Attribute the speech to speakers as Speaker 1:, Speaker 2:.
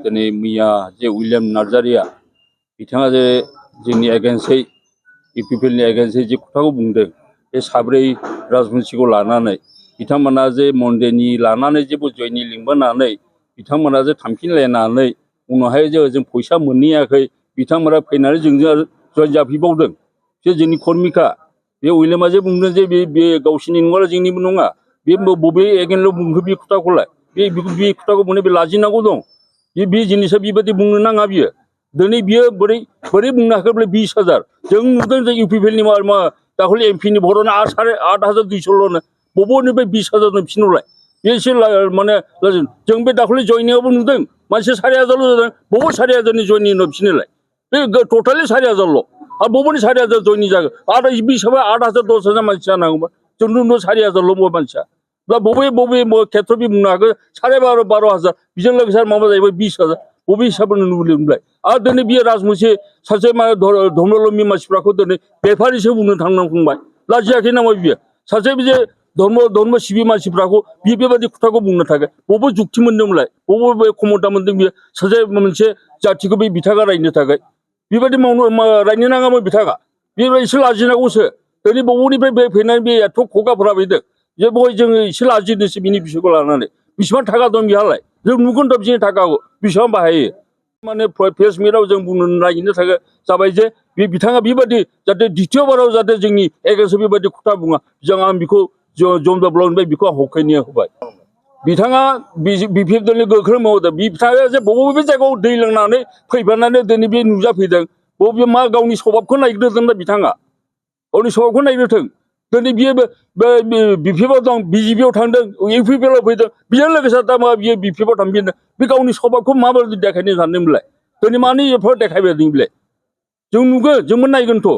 Speaker 1: दिनै मैया जे उइलियाम नार्जारिया बिथाङा जे जोंनि एगेन्स्टै इउपिपिएलनि एगेन्स्टै जे खोथाखौ बुंदों बे साब्रै राजबंसिखौ लानानै बिथांमोना जे मन्दिरनि लानानै जे बुजायनि लिंबोनानै बिथांमोना जे थांफिनलायनानै उनावहाय जे जों फैसा मोनहैयाखै बिथांमोना फैनानै जोंजों जइन जाफैबावदों जे जोंनि कर्मिका बे उइलियामा जे बुंदों जे बे गावसिनि नङा जोंनिबो नङा बे बबे एगेन्टल' बुंखो बे खोथाखौलाय बे खोथाखौ बुंनो बे लाजिनांगौ दं बे जिनिसा बेबायदि बुंनो नाङा बियो दिनै बियो बोरै बुंनो हाखोब्ला 20,000 जों नुदों जे इउपिपिएलनि मा दाखालि एमपिनि भटआनो 8,200ल'नो बबेनिफ्राय 20,000 फिनोलाय बे एसे माने जों बे दाखालि जयनिंआवबो नुदों मानसि 4,000ल' जादों बबाव 4,000नि जयनिं फिनोलाय बे टटेलि 4,000ल' आरो बबेनि 4,000 जयनिं जागोन आरो बे हिसाबै 8,000 10,000 मानसि जानांगौमोन जों नुदों 4,000ल' मानसिया दा बबे खेथ्रआव बे बुंनो हागोन 12,500 बेजों लोगोसे माबा जाहैबाय 20,000 बबे हिसाबै नुबोदोंलाय आरो दिनै बियो राजबंसि सासे धर्मलम्बी मानसिफ्राखौ दिनै बेफारिसो बुंनो थांनांबाय लाजियाखै नामा बियो सासे बिदि धर्म सिबि मानसिफ्राखौ बेबायदि खोथाखौ बुंनो थाखाय बबे जुक्ति मोन्दोंमोनलाय बबे क्षमता मोन्दों बियो सासे मोनसे जाथिखौ बे बिथाङा रायनो थाखाय बेबायदि रायनो नाङामोन बिथाङा बेबायदि एसे लाजिनांगौसो दिनै बबेनिफ्राय बे फैनानै बे एथ' खगाफोरा फैदों जे बय जोङो एसे लाजिनोसै बिनि बिसयखौ लानानै बेसेबां थाखा दं बिहालाय जों नुगोन थ' बिनि थाखाखौ बेसेबां बाहायो माने प्रेस मिटआव जों बुंनो नागिरनो थाखाय जाबाय जे बे बिथाङा बेबायदि जाहाथे द्वितीयबाराव जाहाथे जोंनि एगेन्स्टआव बेबायदि खोथा बुङा आं बेखौ जमदा ब्लकनिफ्राय बेखौ हखायनो होबाय बिथाङा बिपिएफनि गोख्रों मावदों बिथाङा जे बबे जायगायाव दै लोंनानै फैफानानै दिनै बे नुजाफैदों बबे मा गावनि स्वभाबखौ नायग्रोदों दा बिथाङा गावनि स्वभाबखौ नायग्रोथों दिनै बियो बिपिएफआव दं बिजेपिआव थांदों इउपिपिएलआव फैदों बेजों लोगोसे दा मा बियो बिपिएफआव थांफिनदों बे गावनि स्वभाबखौ माबायदि देखायनो सानदोंमोनलाय दिनै मानो एफोर देखायबाय बेलाय जों नुगोन जोंबो नायगोनथ'